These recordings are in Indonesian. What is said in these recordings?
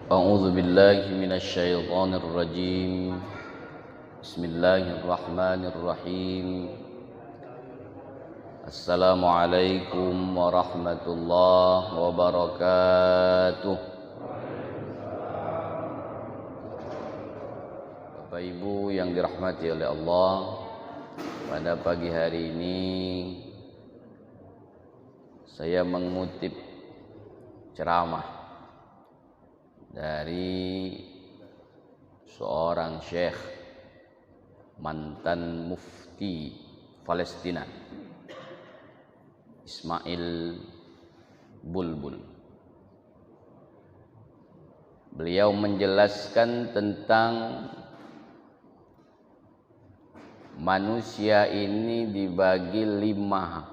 A'udzu billahi minasyaitonir rajim. Bismillahirrahmanirrahim. Assalamualaikum warahmatullahi wabarakatuh. Bapak Ibu yang dirahmati oleh Allah, pada pagi hari ini saya mengutip ceramah dari seorang syekh mantan mufti Palestina, Ismail Bulbul. Beliau menjelaskan tentang manusia ini dibagi lima,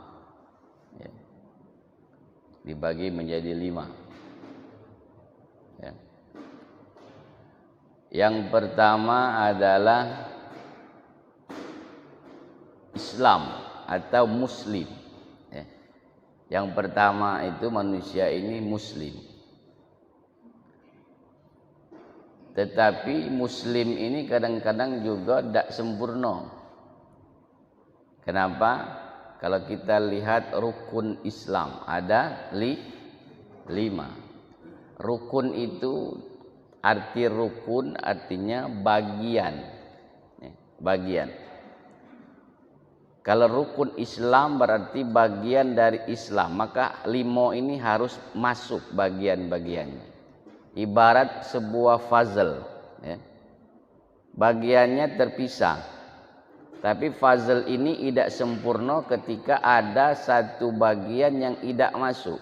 dibagi menjadi lima. Yang pertama adalah Islam atau Muslim. Yang pertama itu manusia ini Muslim. Tetapi Muslim ini kadang-kadang juga tidak sempurna. Kenapa? Kalau kita lihat rukun Islam ada lima. Rukun itu arti rukun artinya bagian. Bagian. Kalau rukun Islam berarti bagian dari Islam, maka lima ini harus masuk bagian-bagiannya. Ibarat sebuah puzzle, bagiannya terpisah. Tapi puzzle ini tidak sempurna ketika ada satu bagian yang tidak masuk.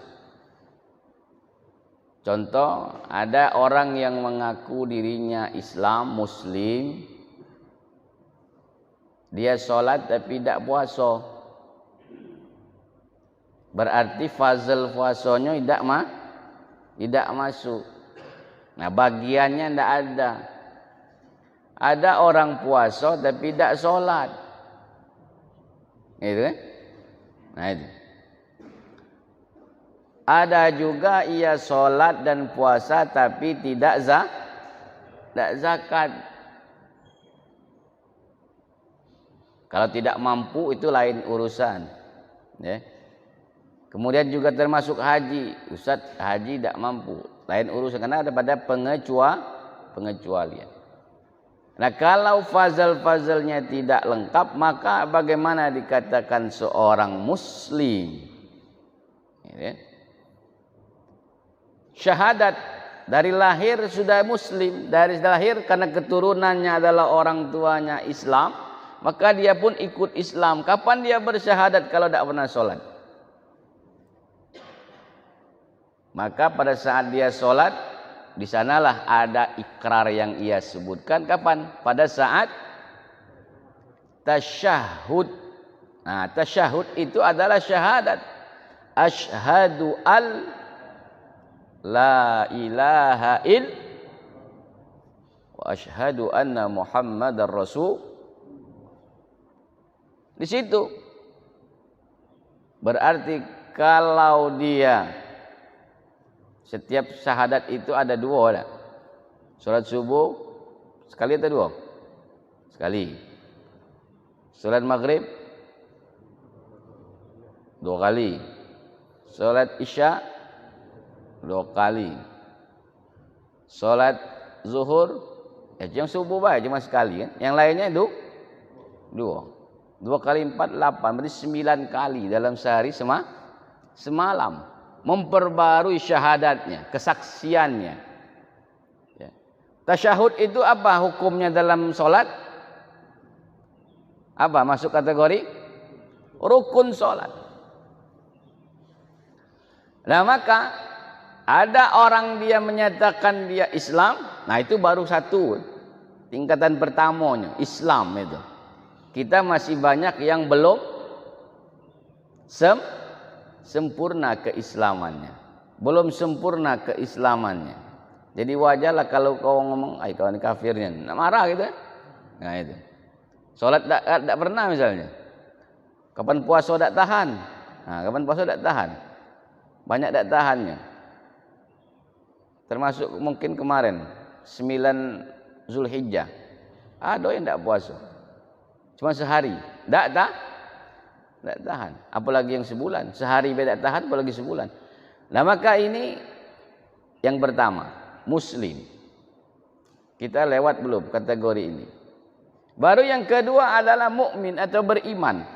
Contoh, ada orang yang mengaku dirinya Islam, Muslim, dia sholat tapi tidak puasa. Berarti puzzle puasanya tidak masuk. Nah, bagiannya tidak ada. Ada orang puasa tapi tidak sholat. Itu kan? Nah itu. Ada juga ia sholat dan puasa tapi tidak zakat. Kalau tidak mampu itu lain urusan. Kemudian juga termasuk haji. Ustaz, haji tidak mampu, lain urusan karena ada pada pengecualian. Nah, kalau fazal-fazalnya tidak lengkap, maka bagaimana dikatakan seorang Muslim? Syahadat dari lahir sudah Muslim, dari lahir karena keturunannya adalah orang tuanya Islam, maka dia pun ikut Islam. Kapan dia bersyahadat kalau tidak pernah sholat? Maka pada saat dia sholat, di sanalah ada ikrar yang ia sebutkan. Kapan? Pada saat tasyahud. Nah, tasyahud itu adalah syahadat. Asyhadu la ilaha wa asyhadu anna Muhammadar Rasul. Di situ berarti kalau dia setiap syahadat itu ada dua. Salat subuh sekali atau dua? Sekali. Salat maghrib dua kali. Salat isya dua kali. Salat zuhur yang subuh baik cuma sekali kan? Yang lainnya dua. 2 kali 4 8, berarti 9 kali dalam sehari semalam memperbarui syahadatnya, kesaksiannya. Tasyahud itu apa hukumnya dalam salat? Apa masuk kategori rukun salat? Nah, maka ada orang dia menyatakan dia Islam, nah itu baru satu tingkatan pertamanya, Islam itu. Kita masih banyak yang belum sempurna keislamannya. Belum sempurna keislamannya. Jadi wajarlah kalau kau ngomong, "Ai kau ini kafirnya." Nak marah gitu. Nah itu. Salat tak pernah misalnya. Kapan puasa tak tahan? Nah, kapan puasa tak tahan? Banyak tak tahannya. Termasuk mungkin kemarin 9 Zulhijjah. Ada yang tidak puasa. Cuma sehari. Tidak tahan. Apalagi yang sebulan. Sehari beda tahan, apalagi sebulan. Nah maka ini yang pertama, Muslim. Kita lewat belum kategori ini. Baru yang kedua adalah mukmin atau beriman.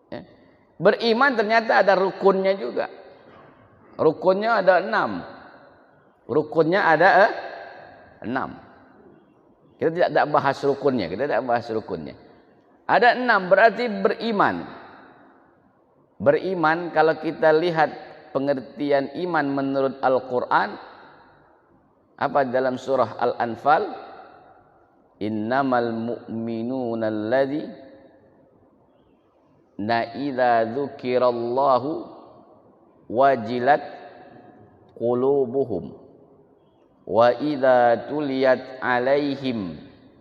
Ya. Beriman ternyata ada rukunnya juga. Rukunnya ada 6. Rukunnya ada 6. Kita tidak bahas rukunnya. Ada 6 berarti beriman. Beriman kalau kita lihat pengertian iman menurut Al-Quran. Apa dalam surah Al-Anfal? Innamal mu'minuna alladhina idza dzukirallahu wajilat qulubuhum wa idza tuliyat alaihim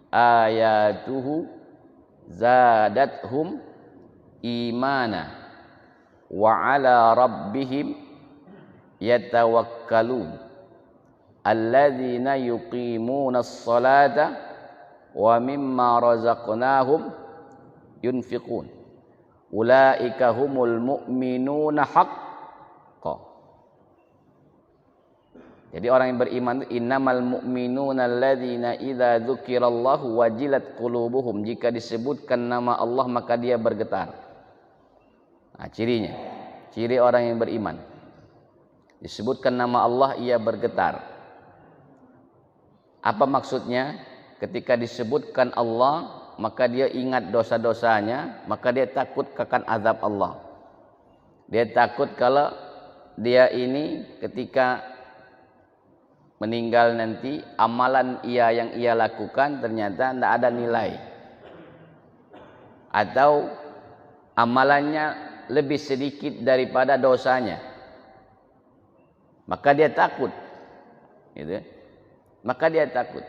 ayatuhu zadathum imana wa ala rabbihim yatawakkalun alladzina yuqimuna as-salata wa mimma razaqnahum yunfiqun ulaika humul mu'minuna haqqan. Jadi orang yang beriman itu innamal mu'minuna alladzina idza dzukirallahu wajilat qulubuhum, jika disebutkan nama Allah maka dia bergetar. Nah, cirinya, ciri orang yang beriman. Disebutkan nama Allah ia bergetar. Apa maksudnya? Ketika disebutkan Allah, maka dia ingat dosa-dosanya, maka dia takut akan azab Allah. Dia takut kalau dia ini ketika meninggal nanti, amalan yang ia lakukan ternyata tidak ada nilai. Atau amalannya lebih sedikit daripada dosanya. Maka dia takut. Gitu. Maka dia takut.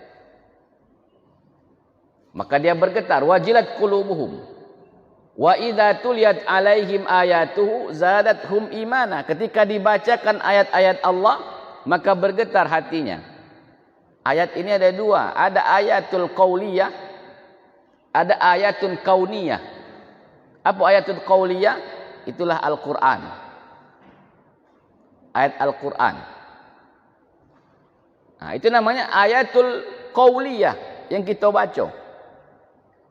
Maka dia bergetar, wajilat qulubuhum wa idza tuliyat alaihim ayatuhu zadathum imana. Ketika dibacakan ayat-ayat Allah, maka bergetar hatinya. Ayat ini ada 2, ada ayatul qauliyah, ada ayatul kauniyah. Apa ayatul qauliyah? Itulah Al-Qur'an. Ayat Al-Qur'an. Nah, itu namanya ayatul qauliyah yang kita baca.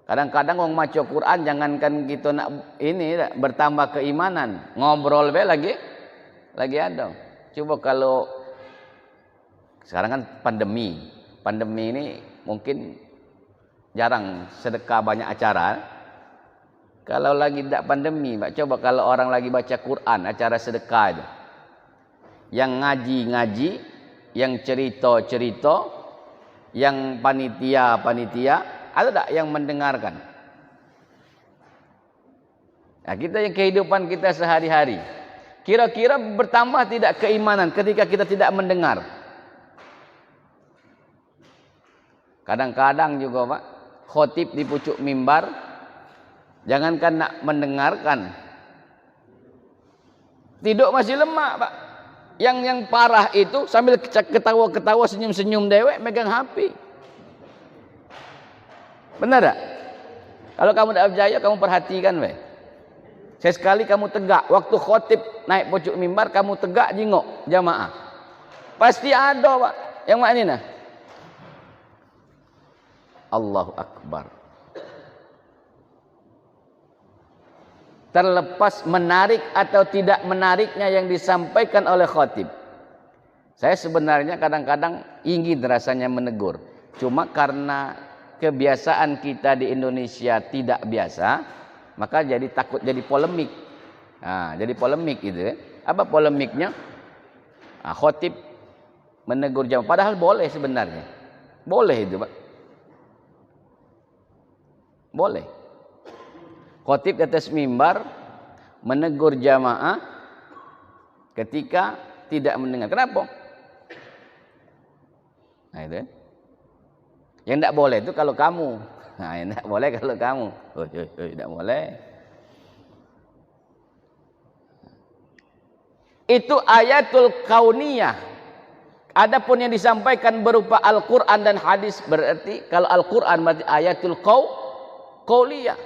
Kadang-kadang orang baca Quran, jangankan kita nak ini bertambah keimanan, ngobrol be lagi ada. Coba kalau sekarang kan pandemi ini mungkin jarang sedekah, banyak acara. Kalau lagi tidak pandemi, coba kalau orang lagi baca Quran, acara sedekah itu, yang ngaji, yang cerita, yang panitia, ada tak yang mendengarkan? Nah, kita yang kehidupan kita sehari-hari, kira-kira bertambah tidak keimanan ketika kita tidak mendengar? Kadang-kadang juga Pak, khotib di pucuk mimbar, jangankan nak mendengarkan, tidur masih lemah Pak. Yang parah itu sambil ketawa-ketawa, senyum-senyum dewek, megang HP. Benar tak? Kalau kamu tidak percaya, kamu perhatikan weh. Sesekali kamu tegak, waktu khotib naik pucuk mimbar, kamu tegak jingok jamaah. Pasti ada Pak yang mak ini nah. Allahu Akbar. Terlepas menarik atau tidak menariknya yang disampaikan oleh khotib, saya sebenarnya kadang-kadang ingin rasanya menegur. Cuma karena kebiasaan kita di Indonesia tidak biasa, maka jadi takut jadi polemik. Nah, jadi polemik itu. Apa polemiknya? Nah, khotib menegur jamaah, padahal boleh sebenarnya. Boleh itu Pak. Boleh. Khotib di atas mimbar menegur jamaah ketika tidak mendengar. Kenapa? Nah itu. Yang tidak boleh itu kalau kamu. Nah, yang tidak boleh kalau kamu. Tidak boleh. Itu ayatul kauniyah. Adapun yang disampaikan berupa Al-Quran dan hadis, berarti kalau Al-Quran berarti ayatul qauliyah.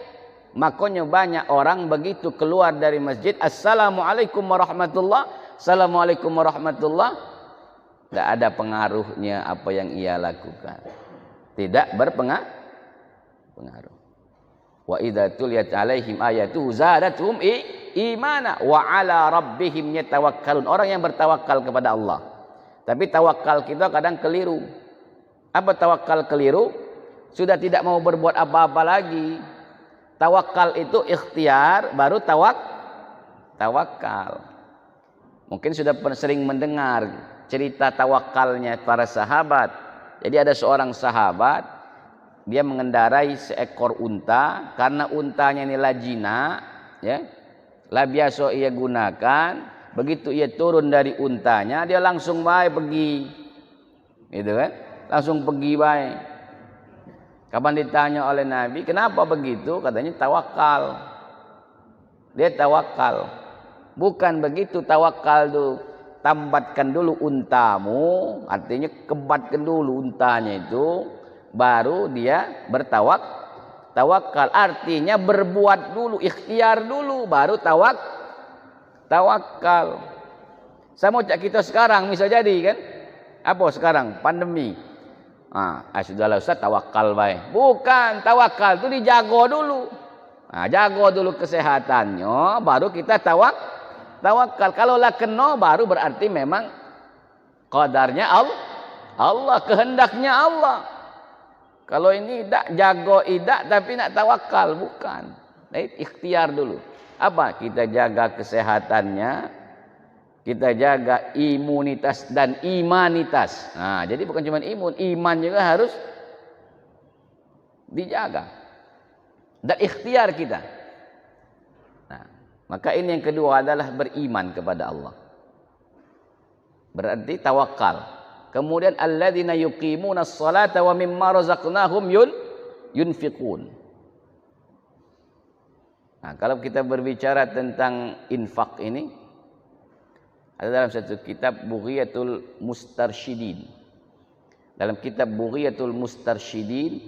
Makanya banyak orang begitu keluar dari masjid, Assalamualaikum warahmatullah, Assalamualaikum warahmatullah, tidak ada pengaruhnya apa yang ia lakukan, tidak berpengaruh. Wa idza tuliyat alaihim ayatu zadatuhum imana wa ala rabbihim yatawakkalun. Orang yang bertawakal kepada Allah. Tapi tawakal kita kadang keliru. Apa tawakal keliru? Sudah tidak mau berbuat apa-apa lagi. Tawakal itu ikhtiar, baru tawakal. Mungkin sudah sering mendengar cerita tawakalnya para sahabat. Jadi ada seorang sahabat, dia mengendarai seekor unta, karena untanya ini lajina, ya, lah biasa ia gunakan. Begitu ia turun dari untanya, dia langsung pergi, gitu kan? Langsung pergi baik. Kapan ditanya oleh Nabi, kenapa begitu? Katanya tawakal. Dia tawakal. Bukan begitu tawakal tuh. Tambatkan dulu untamu, artinya kebatkan dulu untanya itu, baru dia tawakal. Artinya berbuat dulu, ikhtiar dulu, baru tawakal. Sama cak kita sekarang bisa jadi kan? Apa sekarang? Pandemi. Sudahlah Ustaz, tawakal baik. Bukan, tawakal itu dijago dulu. Jago dulu kesehatannya, baru kita tawakal. Kalau lah kena, baru berarti memang qadarnya Allah, kehendaknya Allah. Kalau ini tidak jago tapi nak tawakal, bukan. Ikhtiar dulu. Apa? Kita jaga kesehatannya, kita jaga imunitas dan imanitas. Jadi bukan cuma iman juga harus dijaga. Dan ikhtiar kita. Maka ini yang kedua adalah beriman kepada Allah. Berarti tawakal. Kemudian alladzina yuqimunas salata wa mimma razaqnahum yunfiqun. Kalau kita berbicara tentang infak ini, ada dalam satu kitab Bughiyatul Mustarsyidin. Dalam kitab Bughiyatul Mustarsyidin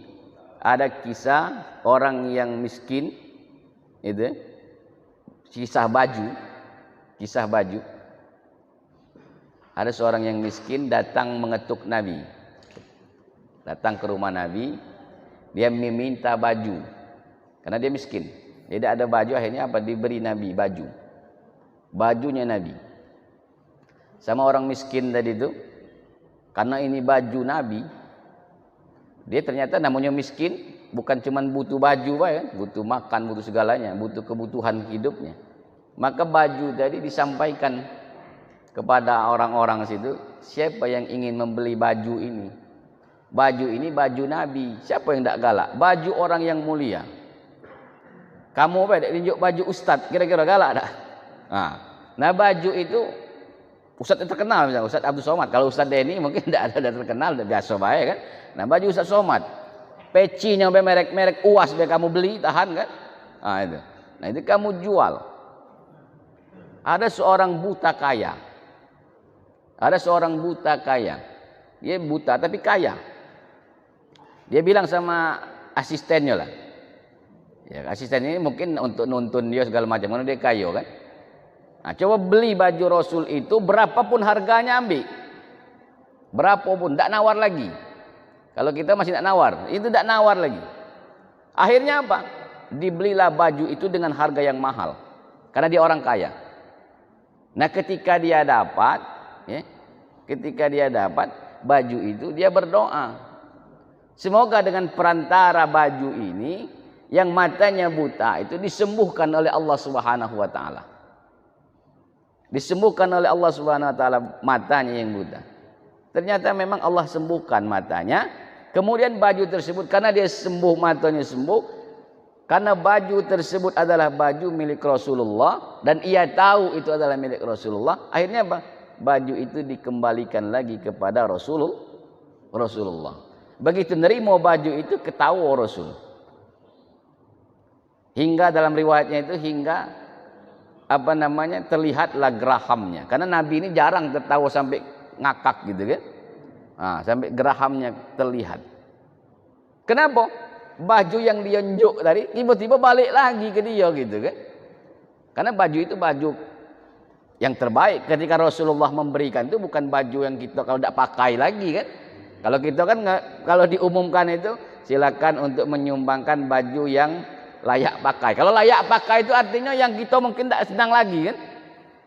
ada kisah orang yang miskin, itu kisah baju. Ada seorang yang miskin datang mengetuk Nabi. Datang ke rumah Nabi, dia meminta baju. Karena dia miskin. Tidak ada baju, akhirnya apa? Diberi Nabi baju. Bajunya Nabi. Sama orang miskin tadi itu, karena ini baju Nabi, dia ternyata namanya miskin, bukan cuma butuh baju, butuh makan, butuh segalanya, butuh kebutuhan hidupnya. Maka baju tadi disampaikan kepada orang-orang situ, siapa yang ingin membeli baju ini? Baju ini baju Nabi. Siapa yang tidak galak? Baju orang yang mulia. Kamu tunjuk baju ustaz, kira-kira galak tak? Nah baju itu ustaz yang terkenal, misalnya Ustaz Abdul Somad. Kalau Ustaz Denny mungkin tidak ada terkenal, biasa baik kan. Nah baju Ustaz Somad, pecinya merek UAS biar kamu beli, tahan kan? Itu. Nah itu kamu jual. Ada seorang buta kaya. Dia buta tapi kaya. Dia bilang sama asistennya lah. Ya, asisten ini mungkin untuk nuntun dia segala macam, karena dia kaya kan. Coba beli baju Rasul itu, berapapun harganya ambil. Berapapun, tidak nawar lagi. Kalau kita masih tidak nawar, itu tidak nawar lagi. Akhirnya apa? Dibelilah baju itu dengan harga yang mahal. Karena dia orang kaya. Nah ketika dia dapat baju itu, dia berdoa. Semoga dengan perantara baju ini, yang matanya buta itu disembuhkan oleh Allah Subhanahu wa taala. Disembuhkan oleh Allah Subhanahu wa taala matanya yang buta. Ternyata memang Allah sembuhkan matanya. Kemudian baju tersebut, karena dia sembuh, matanya sembuh, karena baju tersebut adalah baju milik Rasulullah dan ia tahu itu adalah milik Rasulullah, akhirnya apa? Baju itu dikembalikan lagi kepada Rasulullah. Begitu nerima baju itu, ketawa Rasul. Hingga dalam riwayatnya itu terlihatlah gerahamnya. Karena Nabi ini jarang tertawa sampai ngakak gitu kan. Nah, sampai gerahamnya terlihat. Kenapa? Baju yang dia njuk tadi tiba-tiba balik lagi ke dia gitu kan. Karena baju itu baju yang terbaik. Ketika Rasulullah memberikan itu bukan baju yang kita kalau tidak pakai lagi kan. Kalau kita kan kalau diumumkan itu silakan untuk menyumbangkan baju yang layak pakai. Kalau layak pakai itu artinya yang kita mungkin tidak senang lagi kan.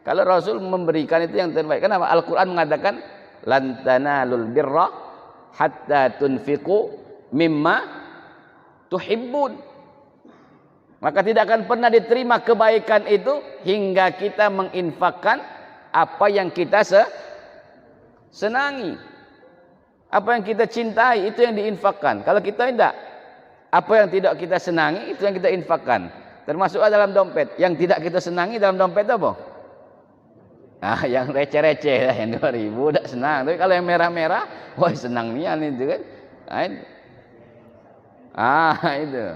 Kalau Rasul memberikan itu yang terbaik. Kenapa? Al-Quran mengatakan lan tanalul birra hatta tunfiqu mimma tuhibbun. Maka tidak akan pernah diterima kebaikan itu hingga kita menginfakkan apa yang kita senangi. Apa yang kita cintai itu yang diinfakkan. Kalau kita tidak, apa yang tidak kita senangi itu yang kita infakkan. Termasuk dalam dompet. Yang tidak kita senangi dalam dompet apa? Nah, yang receh-receh lah, yang 2000 tidak senang. Tapi kalau yang merah-merah, wah senang nian itu kan. Itu.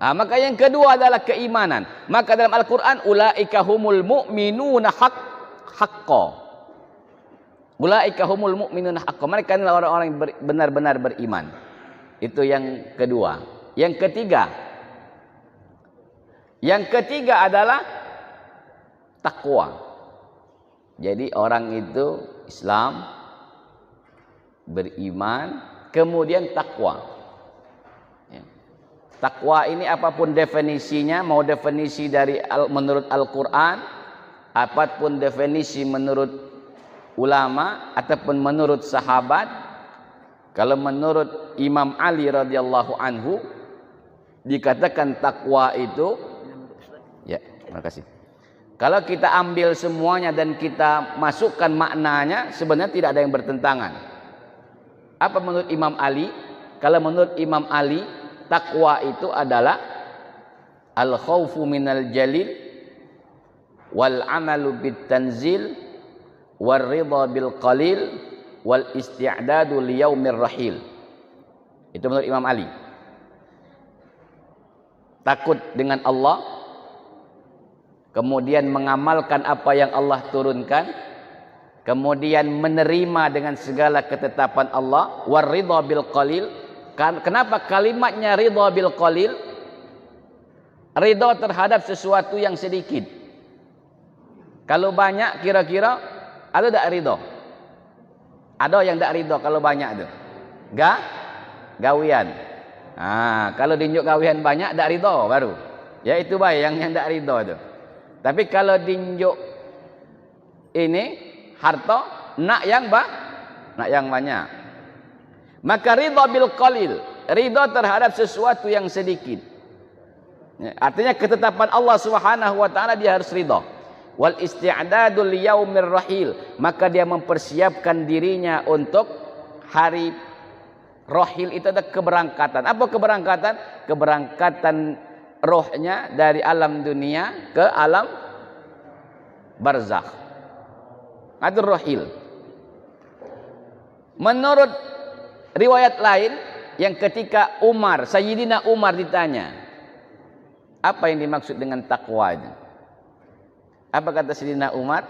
Maka yang kedua adalah keimanan. Maka dalam Al-Quran, ulaika humul mu'minuna haqqo. Ulaika humul mu'minuna haqqo. Mereka adalah orang-orang yang benar-benar beriman. Itu yang kedua. Yang ketiga adalah takwa. Jadi orang itu Islam, beriman, kemudian takwa. Takwa ini apapun definisinya, mau definisi dari menurut Al-Quran, apapun definisi menurut ulama ataupun menurut sahabat. Kalau menurut Imam Ali radhiyallahu anhu dikatakan takwa itu, ya, terima kasih. Kalau kita ambil semuanya dan kita masukkan maknanya, sebenarnya tidak ada yang bertentangan. Apa menurut Imam Ali? Kalau menurut Imam Ali, takwa itu adalah al-khawfu minal jalil wal amalu bit tanzil wal ridha bil qalil wal isti'dadu liyaumir rahil. Itu menurut Imam Ali. Takut dengan Allah, kemudian mengamalkan apa yang Allah turunkan, kemudian menerima dengan segala ketetapan Allah, war ridha bil qalil. Kenapa kalimatnya ridha bil qalil? Ridha terhadap sesuatu yang sedikit. Kalau banyak kira-kira ada tak ridha? Ada yang tak ridha kalau banyak tu. Gawian. Kalau dinjuk gawian banyak tak ridha baru. Ya itu baik yang tak ridha tu. Tapi kalau dinjuk ini harta nak yang banyak. Maka ridha bil qalil, ridha terhadap sesuatu yang sedikit. Artinya ketetapan Allah Subhanahu wa taala dia harus ridha. Wal isti'dadu liyaumir rahil, maka dia mempersiapkan dirinya untuk hari rahil. Itu ada keberangkatan. Apa keberangkatan? Keberangkatan rohnya dari alam dunia ke alam barzakh. Itu rahil. Menurut riwayat lain yang ketika Sayyidina Umar ditanya, apa yang dimaksud dengan takwa itu? Apa kata Sayyidina Umar?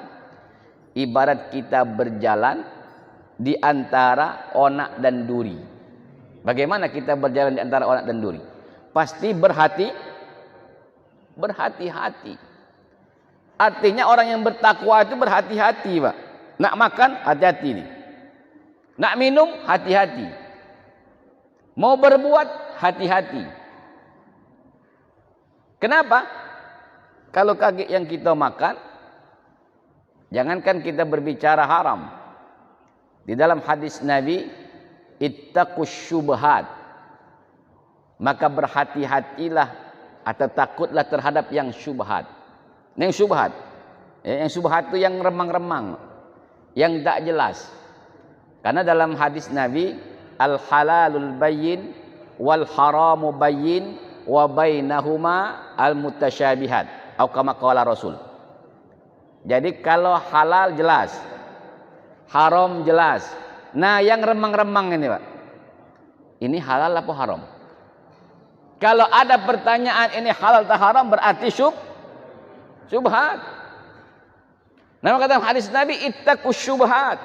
Ibarat kita berjalan di antara onak dan duri. Bagaimana kita berjalan di antara onak dan duri? Pasti berhati-hati. Artinya orang yang bertakwa itu berhati-hati, Pak. Nak makan, hati-hati nih. Nak minum, hati-hati. Mau berbuat, hati-hati. Kenapa? Kalau kaget yang kita makan, jangankan kita berbicara haram. Di dalam hadis Nabi, ittaqus syubhat. Maka berhati-hatilah atau takutlah terhadap yang syubhat. Yang syubhat. Yang syubhat itu yang remang-remang, yang tak jelas. Karena dalam hadis Nabi, al-halalul bayyin wal haramu bayyin wa bainahuma al-mutasyabihat. Atau kama qala Rasul. Jadi kalau halal jelas, haram jelas. Nah, yang remang-remang ini, Pak. Ini halal apa haram? Kalau ada pertanyaan ini halal atau haram berarti syubhat. Nama kata hadis Nabi, ittaqus syubhat.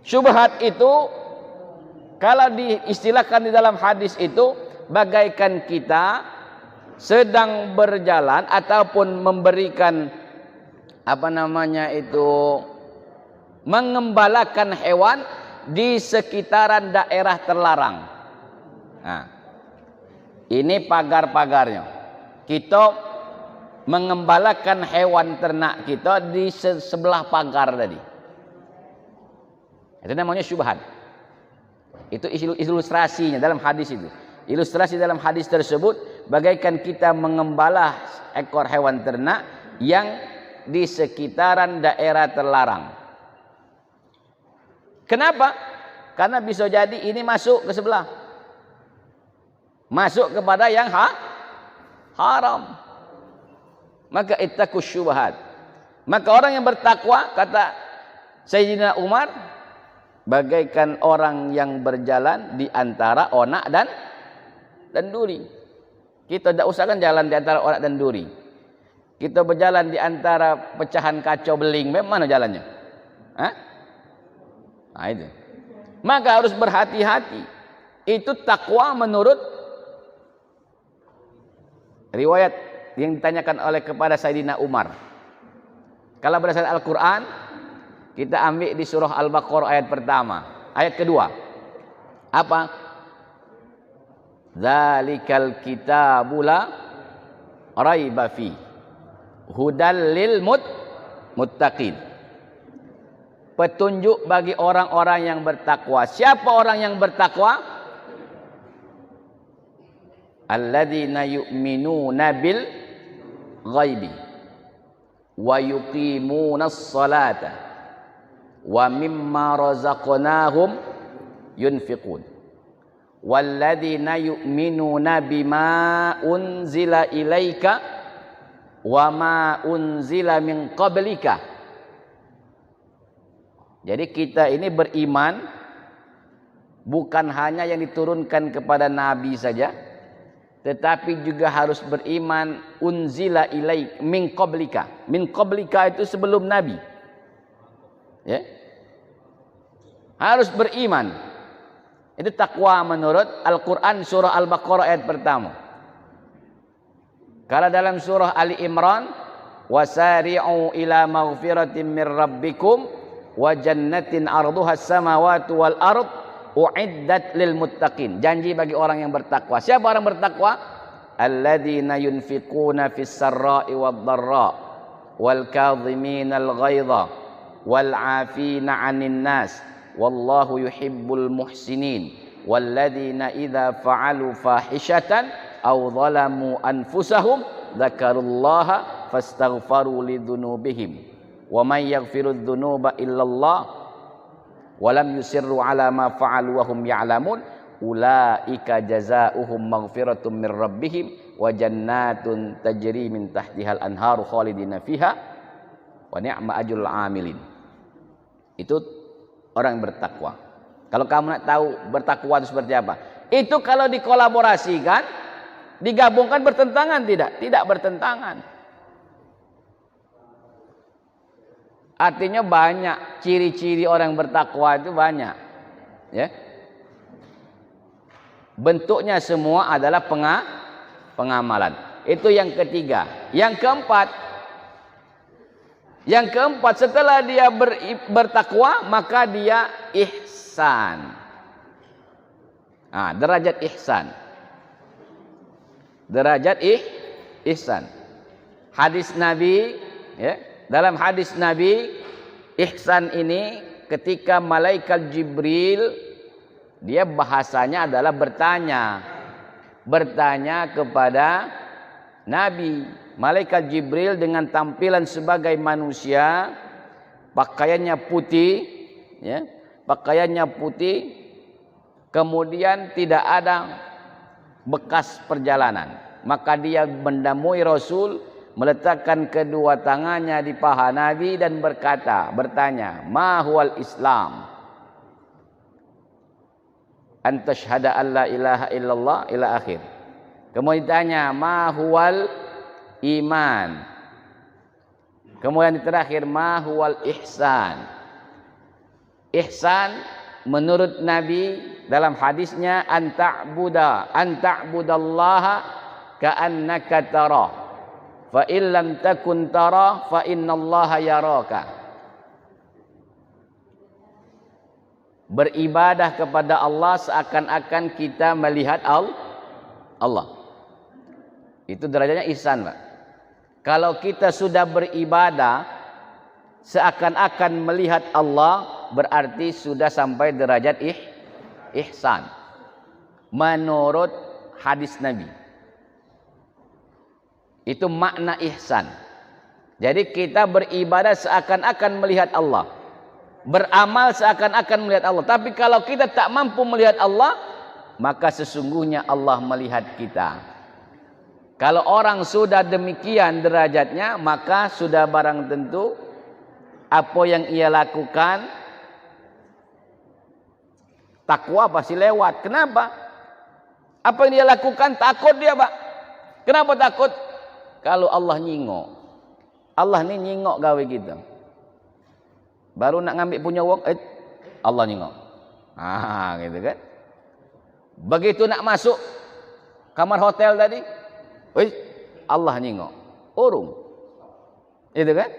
Syubhat itu kalau diistilahkan di dalam hadis itu bagaikan kita sedang berjalan ataupun memberikan mengembalakan hewan di sekitaran daerah terlarang. Nah, ini pagar-pagarnya. Kita mengembalakan hewan ternak kita di sebelah pagar tadi. Itu namanya syubhat. Itu ilustrasinya dalam hadis itu. Ilustrasi dalam hadis tersebut bagaikan kita mengembala ekor hewan ternak yang di sekitaran daerah terlarang. Kenapa? Karena bisa jadi ini masuk ke sebelah. Masuk kepada yang haram. Maka ittaqus syubhat. Maka orang yang bertakwa, kata Sayyidina Umar, bagaikan orang yang berjalan di antara onak dan duri. Kita tidak usah kan jalan di antara onak dan duri. Kita berjalan di antara pecahan kacau beling, mana jalannya? Hah? Nah itu. Maka harus berhati-hati. Itu takwa menurut riwayat yang ditanyakan oleh kepada Sayyidina Umar. Kalau berdasarkan Al-Quran, kita ambil di surah Al-Baqarah ayat pertama. Ayat kedua. Apa? Dzalikal kitabu la raiba fi hudal lil muttaqin. Petunjuk bagi orang-orang yang bertakwa. Siapa orang yang bertakwa? Alladzina yu'minuna bil ghaibi wa yuqimunas salata wa mimma razaqnahum yunfiqun walladzina yu'minuna bima unzila ilaika wa ma unzila min qablika. Jadi kita ini beriman bukan hanya yang diturunkan kepada nabi saja, tetapi juga harus beriman unzila ilaika min qablika. Min qablika itu sebelum nabi. Ya. Harus beriman. Itu takwa menurut Al-Quran surah Al-Baqarah ayat pertama. Kalau dalam surah Ali Imran, wasari'u ila maghfiratin min rabbikum wa jannatin arduhas samawati wal ard uiddat lil muttaqin. Janji bagi orang yang bertakwa. Siapa orang bertakwa? Alladzina yunfiquna fis sarra'i wad dharra wal kadhiminal ghaidha wal 'afina 'anil nas wallahu yuhibbul muhsinin walladzina idza fa'alu fahishatan aw zalamu anfusahum dzakarullaha fastaghfaru lidzunubihim wa may yaghfirudz dzunuba illallah wa lam yusirru 'ala ma fa'alu wa hum ya'lamun ulaika jazaohum maghfiratun mir rabbihim wa jannatun tajri min tahtihal anharu khalidina fiha wa ni'ma ajrul 'amilin. Itu orang yang bertakwa. Kalau kamu nak tahu bertakwa itu seperti apa? Itu kalau dikolaborasikan, digabungkan bertentangan tidak? Tidak bertentangan. Artinya banyak ciri-ciri orang bertakwa itu banyak. Ya. Bentuknya semua adalah pengamalan. Itu yang ketiga. Yang keempat setelah dia bertakwa maka dia ihsan. Derajat ihsan. Derajat ihsan. Hadis Nabi, ya, dalam hadis Nabi ihsan ini ketika malaikat Jibril, dia bahasanya adalah bertanya kepada Nabi. Malaikat Jibril dengan tampilan sebagai manusia, pakaiannya putih, ya, pakaiannya putih, kemudian tidak ada bekas perjalanan. Maka dia mendamui Rasul, meletakkan kedua tangannya di paha Nabi dan bertanya, ma huwal Islam? Antashhada an la ilaha illallah ila akhir. Kemudian ditanya, ma huwal iman? Kemudian yang terakhir, ma huwal ihsan. Ihsan menurut Nabi dalam hadisnya anta'budallaha ka'annaka tarah fa illam takun tarah fa innallaha yaraka. Beribadah kepada Allah seakan-akan kita melihat Allah. Itu derajatnya ihsan, Pak. Kalau kita sudah beribadah seakan-akan melihat Allah, berarti sudah sampai derajat ihsan menurut hadis Nabi. Itu makna ihsan. Jadi kita beribadah seakan-akan melihat Allah, beramal seakan-akan melihat Allah. Tapi kalau kita tak mampu melihat Allah, maka sesungguhnya Allah melihat kita. Kalau orang sudah demikian derajatnya, maka sudah barang tentu apa yang ia lakukan takwa pasti lewat. Kenapa? Apa yang dia lakukan takut dia, Pak. Kenapa takut? Kalau Allah nyingok. Allah ni nyingok gawe kita. Baru nak ngambil punya wong, Allah nyingok. Gitu kan. Begitu nak masuk kamar hotel tadi, Allah nyingok. Urung. Itu kan?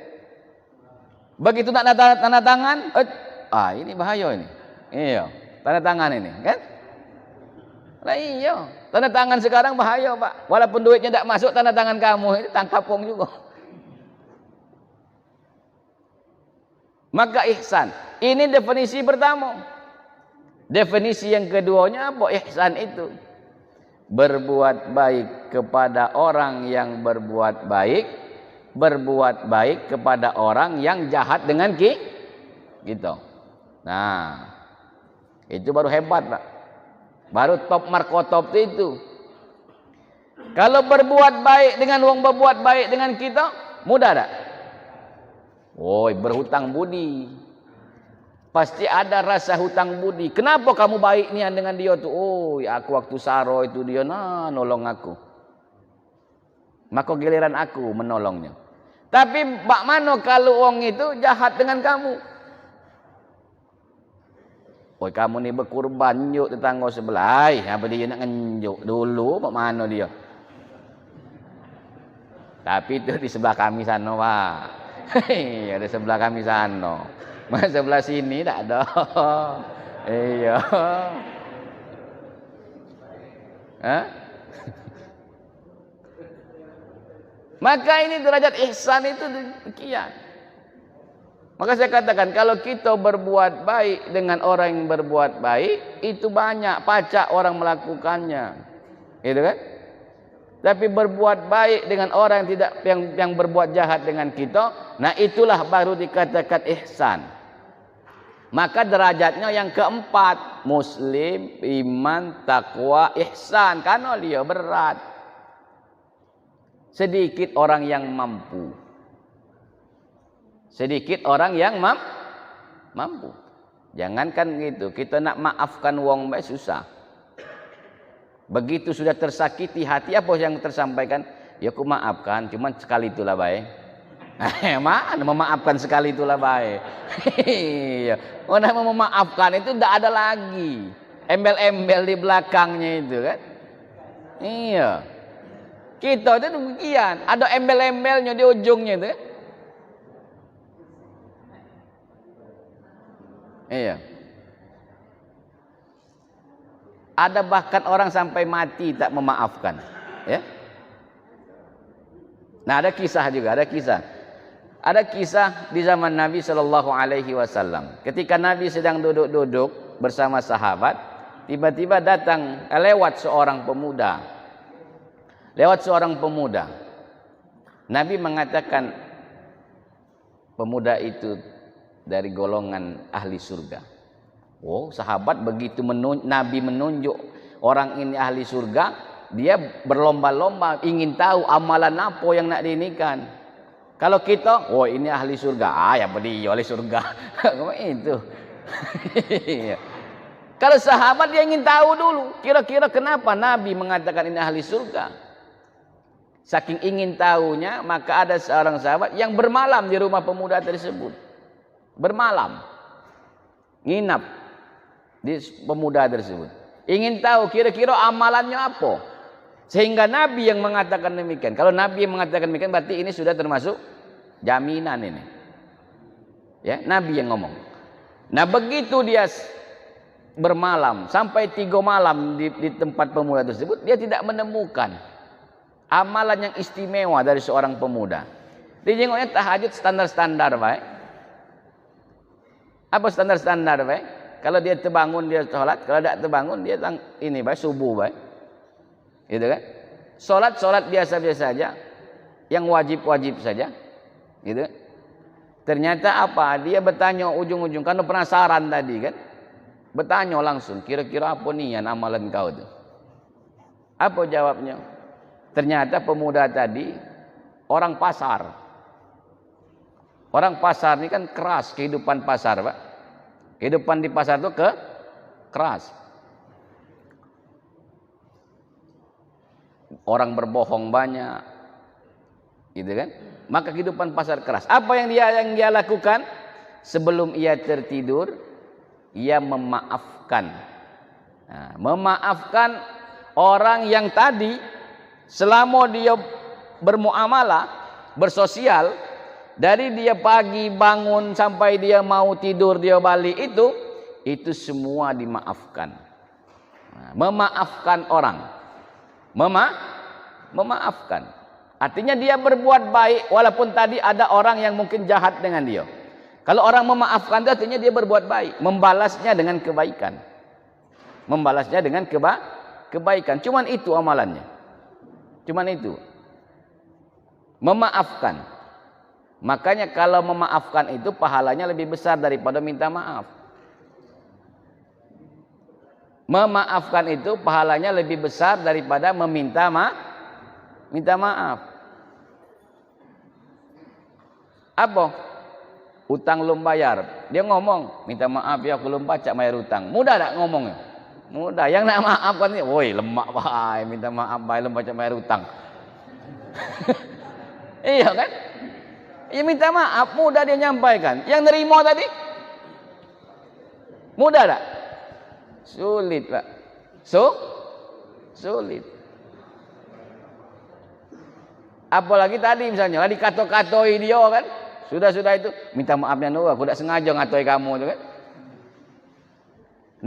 Begitu nak tanda tangan, ini bahaya ini. Iya, tanda tangan ini, kan? Lah iya, tanda tangan sekarang bahaya, Pak. Walaupun duitnya tidak masuk, tanda tangan kamu ini tangkapong juga. Maka ihsan, ini definisi pertama. Definisi yang keduanya apa? Ihsan itu berbuat baik kepada orang yang berbuat baik, berbuat baik kepada orang yang jahat dengan gitu. Nah, itu baru hebat, Pak. Baru top markotop itu. Kalau berbuat baik dengan wong berbuat baik dengan kita, mudah tak? Berhutang budi. Pasti ada rasa hutang budi. Kenapa kamu baik nian dengan dia tuh? Aku waktu saro itu dia nolong aku. Maka giliran aku menolongnya. Tapi bak mano kalau wong itu jahat dengan kamu? Kamu ni berkurban njuk tetangga sebelah. Apa dia nak ngenjuk dulu? Bak mano dia? Tapi itu di sebelah kami sana, Pak. Ada sebelah kami sana. Mas sebelah sini tak ada. Iya. Maka ini derajat ihsan itu demikian. Maka saya katakan kalau kita berbuat baik dengan orang yang berbuat baik, itu banyak pacak orang melakukannya. Gitu kan? Tapi berbuat baik dengan orang yang berbuat jahat dengan kita, nah itulah baru dikatakan ihsan. Maka derajatnya yang keempat, muslim, iman, takwa, ihsan. Karena dia berat. Sedikit orang yang mampu. Sedikit orang yang mampu. Jangankan gitu, kita nak maafkan wong baik susah. Begitu sudah tersakiti hati, apa yang tersampaikan? Ya aku maafkan, cuman sekali itulah baik. Mana memaafkan sekali itulah baik. Mana memaafkan itu tidak ada lagi. Embel-embel di belakangnya itu kan. Iya. Kita itu demikian, ada embel-embelnya di ujungnya itu kan. Iya. Ada bahkan orang sampai mati tak memaafkan, ya. Nah, ada kisah juga, ada kisah di zaman Nabi Shallallahu Alaihi Wasallam. Ketika Nabi sedang duduk-duduk bersama sahabat, tiba-tiba datang lewat seorang pemuda. Nabi mengatakan pemuda itu dari golongan ahli surga. Sahabat begitu Nabi menunjuk orang ini ahli surga, dia berlomba-lomba ingin tahu amalan apa yang nak diinikan. Kalau kita, ini ahli surga, ya dia ahli surga. Itu. Kalau sahabat dia ingin tahu dulu, kira-kira kenapa Nabi mengatakan ini ahli surga. Saking ingin tahunya, maka ada seorang sahabat yang bermalam di rumah pemuda tersebut. Bermalam. Nginap di pemuda tersebut. Ingin tahu kira-kira amalannya apa. Sehingga Nabi yang mengatakan demikian. Kalau Nabi yang mengatakan demikian, berarti ini sudah termasuk jaminan ini. Ya, Nabi yang ngomong. Nah, begitu dia bermalam sampai 3 malam di tempat pemuda tersebut, dia tidak menemukan amalan yang istimewa dari seorang pemuda. Dijenguknya tahajud standar-standar baik. Apa standar-standar baik? Kalau dia terbangun dia sholat, kalau tidak terbangun dia ini baik subuh baik. Gitu kan? Sholat biasa-biasa saja, yang wajib-wajib saja. Gitu. Ternyata apa? Dia bertanya ujung-ujung karena penasaran tadi kan. Bertanya langsung, kira-kira apa nih yang amalan kau itu? Apa jawabnya? Ternyata pemuda tadi orang pasar. Orang pasar ini kan keras kehidupan pasar, Pak. Kehidupan di pasar itu keras. Orang berbohong banyak. Gitu kan? Maka kehidupan pasar keras. Apa yang dia lakukan? Sebelum ia tertidur, ia memaafkan. Nah, memaafkan orang yang tadi selama dia bermuamalah, bersosial, dari dia pagi bangun sampai dia mau tidur dia balik itu semua dimaafkan. Nah, memaafkan orang, memaafkan. Artinya dia berbuat baik walaupun tadi ada orang yang mungkin jahat dengan dia. Kalau orang memaafkan itu artinya dia berbuat baik, membalasnya dengan kebaikan. Membalasnya dengan kebaikan. Cuman itu amalannya. Cuman itu. Memaafkan. Makanya kalau memaafkan itu pahalanya lebih besar daripada minta maaf. Memaafkan itu pahalanya lebih besar daripada minta maaf. Apa? Utang belum bayar. Dia ngomong, minta maaf ya aku belum baca bayar utang. Mudah tak ngomongnya? Mudah. Yang nak maafkan ni, woi lemak bahai, minta maaf bahai belum baca bayar utang. Iya kan? Ya minta maaf, mudah dia nyampaikan. Yang nerima tadi? Mudah tak? Sulit, Pak. Sulit. Apalagi tadi misalnya, lah dikato-katoi dia kan? Sudah itu, minta maafnya dulu, aku tidak sengaja ngatoi kamu tu kan?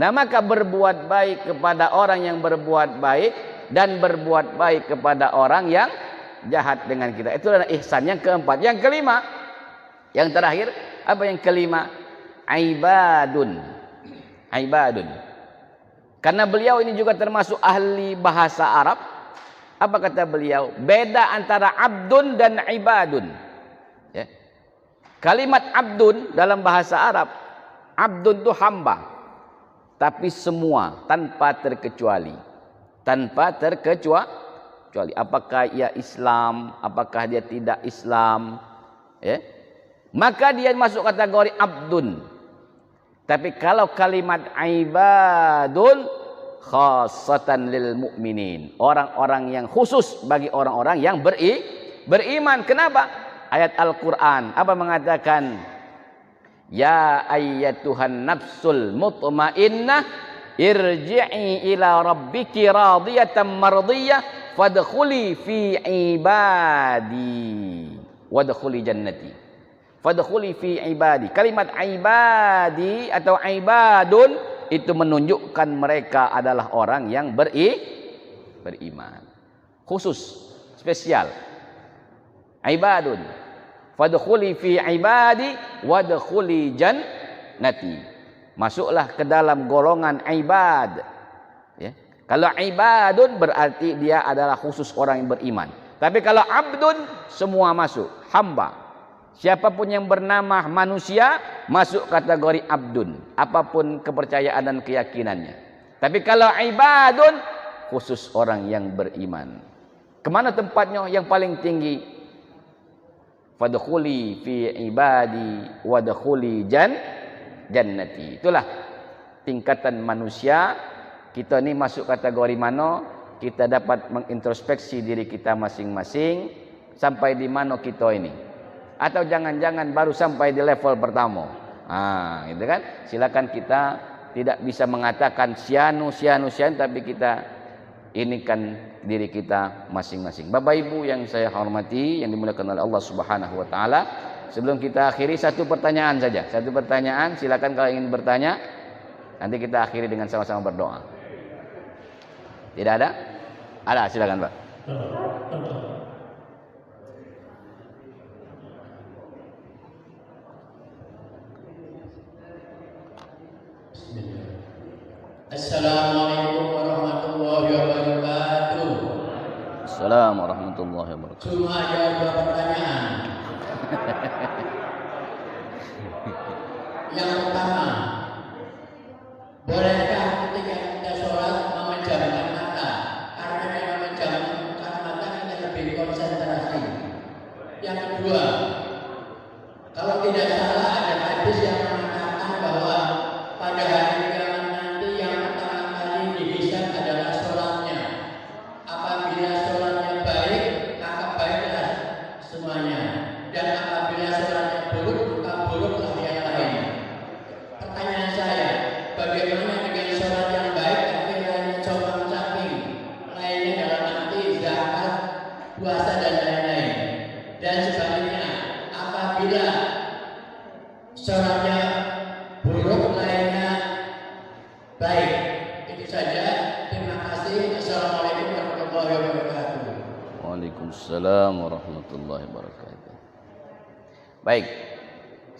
Nah, maka berbuat baik kepada orang yang berbuat baik dan berbuat baik kepada orang yang jahat dengan kita. Itu adalah ihsan yang keempat. Yang kelima, yang terakhir, apa yang kelima? Ibadun. Karena beliau ini juga termasuk ahli bahasa Arab. Apa kata beliau? Beda antara abdun dan ibadun. Ya. Kalimat abdun dalam bahasa Arab, abdun itu hamba. Tapi semua tanpa terkecuali. Apakah ia Islam, apakah dia tidak Islam, ya? Maka dia masuk kategori abdun. Tapi kalau kalimat ibadun khassatan lil mu'minin, orang-orang yang khusus bagi orang-orang yang beriman. Kenapa? Ayat Al-Quran apa mengatakan? Ya ayyatuhan nafsul mutmainnah irji'i ila rabbiki radiyatan mardiyah fadkhuli fi ibadi wadkhuli jannati. Fadkhuli fi ibadi. Kalimat ibadi atau ibadun itu menunjukkan mereka adalah orang yang beriman. Khusus, spesial. Ibadun. Fadkhuli fi ibadi wadkhuli jannati. Masuklah ke dalam golongan ibad. Ya. Kalau ibadun berarti dia adalah khusus orang yang beriman. Tapi kalau abdun semua masuk, hamba. Siapapun yang bernama manusia masuk kategori abdun, apapun kepercayaan dan keyakinannya. Tapi kalau ibadun khusus orang yang beriman. Kemana tempatnya yang paling tinggi? Fadkhuli fi ibadi wadkhuli jannati. Itulah tingkatan manusia. Kita ni masuk kategori mana? kita dapat mengintrospeksi diri kita masing-masing sampai di mana kita ini. Atau jangan-jangan baru sampai di level pertama. Gitu kan? Silakan, kita tidak bisa mengatakan sianu, tapi kita ini kan diri kita masing-masing. Bapak Ibu yang saya hormati, yang dimuliakan oleh Allah Subhanahu wa taala, sebelum kita akhiri satu pertanyaan saja. Satu pertanyaan, silakan kalau ingin bertanya. Nanti kita akhiri dengan sama-sama berdoa. Tidak ada? Ada, silakan, Pak. Assalamualaikum warahmatullahi wabarakatuh. Assalamualaikum warahmatullahi wabarakatuh. Cuma ada dua pertanyaan. Yang pertama, bolehkah ketika kita sholat memejamkan mata? Karena dengan memejamkan mata kita lebih konsentrasi. Yang kedua, kalau tidak salah ada hadis yang mengatakan bahwa pada hari kiamat nanti yang pertama kali dihisab adalah sholatnya. Apabila sholatnya baik, maka baiklah semuanya. Dan apabila sholatnya buruk, maka buruklah yang lain. Pertanyaan saya, bagaimana dengan sholat yang baik tapi lainnya combang camping, lainnya dalam arti zakat, puasa dan lain-lain. Dan sebaliknya, apabila sholatnya buruk, lainnya baik. Itu saja. Terima kasih. Assalamualaikum warahmatullahi wabarakatuh. Waalaikumsalam warahmatullahi wabarakatuh. Baik,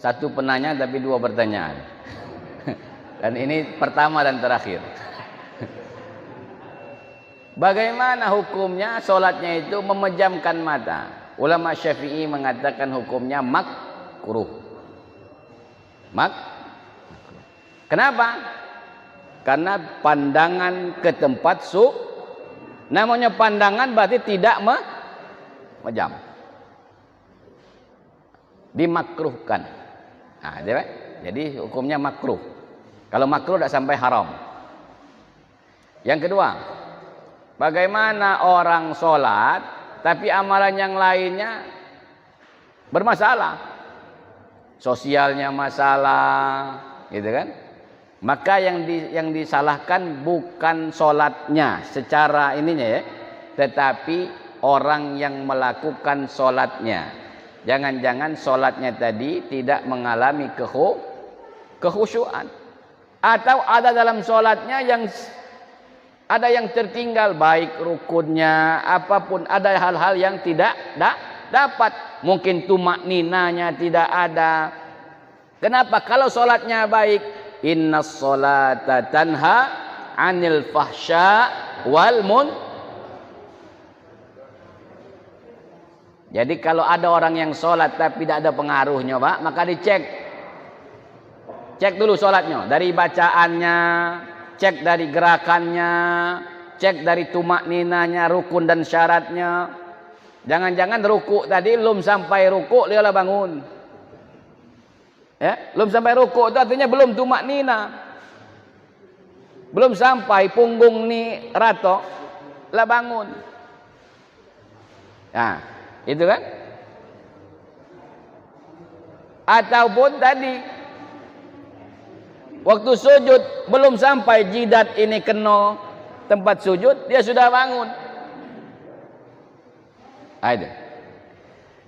satu penanya tapi dua pertanyaan. Dan ini pertama dan terakhir. Bagaimana hukumnya sholatnya itu memejamkan mata? Ulama Syafi'i mengatakan hukumnya makruh. Kenapa? Karena pandangan ke tempat namanya pandangan berarti tidak memejam. Dimakruhkan. Jadi hukumnya makruh. Kalau makruh tidak sampai haram. Yang kedua, bagaimana orang sholat tapi amalan yang lainnya bermasalah, sosialnya masalah, gitu kan? Maka yang disalahkan bukan sholatnya secara ininya ya, tetapi orang yang melakukan sholatnya. Jangan-jangan sholatnya tadi tidak mengalami kekhusyuan, atau ada dalam sholatnya yang ada yang tertinggal, baik rukunnya apapun, ada hal-hal yang tidak dapat, mungkin tumak ninanya tidak ada. Kenapa? Kalau sholatnya baik, inna sholata tanha anil fahsya wal Jadi kalau ada orang yang sholat tapi tidak ada pengaruhnya, Pak, maka dicek. Cek dulu sholatnya, dari bacaannya, cek dari gerakannya, cek dari tumak ninanya, rukun dan syaratnya. Jangan-jangan ruku tadi belum sampai ruku dia lah bangun. Ya, belum sampai ruku itu artinya belum tumak nina. Belum sampai punggung ni rato lah bangun. Nah, itu kan? Ataupun tadi waktu sujud belum sampai jidat ini kena tempat sujud, dia sudah bangun. Ada.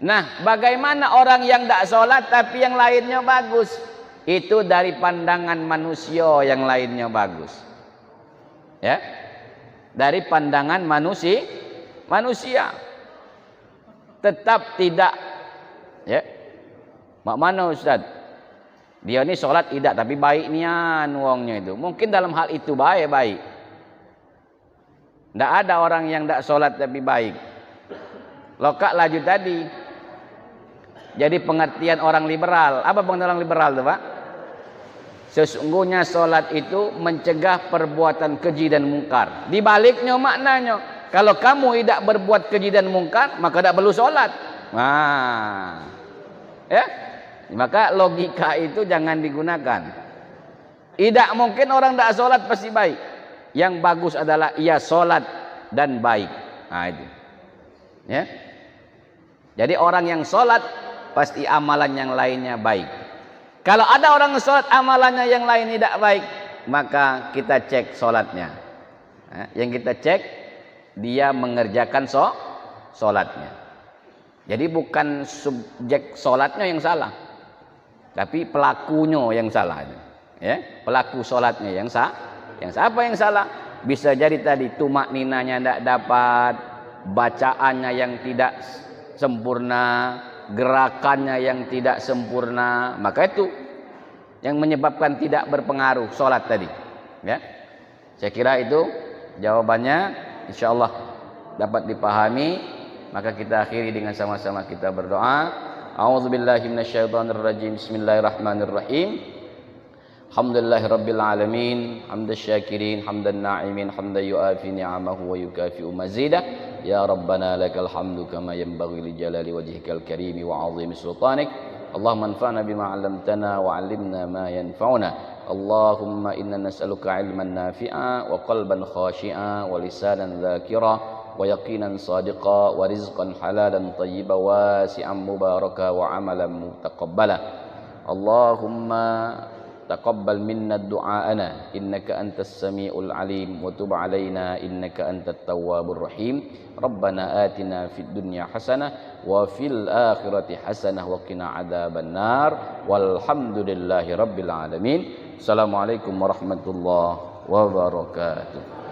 Nah, bagaimana orang yang tidak sholat tapi yang lainnya bagus? Itu dari pandangan manusia yang lainnya bagus. Ya, dari pandangan manusia. Tetap tidak. Ya, mak mana Ustaz? Dia ini sholat tidak tapi baik nian wongnya itu. Mungkin dalam hal itu baik. Tidak ada orang yang tidak sholat tapi baik. Lokak laju tadi. Jadi pengertian orang liberal. Apa pengertian orang liberal itu, Pak? Sesungguhnya sholat itu mencegah perbuatan keji dan mungkar. Di baliknya maknanya, kalau kamu tidak berbuat keji dan mungkar, maka tidak perlu sholat. Nah, ya, maka logika itu jangan digunakan. Tidak mungkin orang tidak sholat pasti baik. Yang bagus adalah ia sholat dan baik. Nah itu. Ya. Jadi orang yang sholat pasti amalan yang lainnya baik. Kalau ada orang yang sholat amalannya yang lain tidak baik, maka kita cek sholatnya. Nah, yang kita cek dia mengerjakan sholatnya. Jadi bukan subjek sholatnya yang salah, tapi pelakunya yang salah. Ya, pelaku sholatnya yang apa yang salah? Bisa jadi tadi tumak ninanya tidak dapat, bacaannya yang tidak sempurna, gerakannya yang tidak sempurna, maka itu yang menyebabkan tidak berpengaruh sholat tadi. Ya, saya kira itu jawabannya, insyaallah dapat dipahami. Maka kita akhiri dengan sama-sama kita berdoa. A'udzubillahi minasyaitonirrajim. Bismillahirrahmanirrahim. Alhamdulillahirabbil alamin, hamdasy syakirin, hamdan na'imin, hamdan yu'afi ni'amahu wa yukafi'u mazidah. Ya Rabbana lakal hamdu kama yanbaghi li jalali wajhikal karim wa 'azimi sultanik. Allahumma anfa'na bima 'allamtana wa 'allimna ma yanfa'una. Allahumma inna nas'aluka 'ilman nafi'a wa qalban khashi'a wa lisanan dzakira wa yaqinan sadiqa wa rizqan halalan tayyiban wasi'an mubaraka wa 'amalan mutaqabbala. Allahumma taqabbal minna du'aana innaka antas samiul alim wa tub alaina innaka antat tawwabur rahim. Rabbana atina fid dunya hasanah wa fil akhirati hasanah wa qina adzabannar. Walhamdulillahi rabbil alamin. Assalamualaikum warahmatullahi wabarakatuh.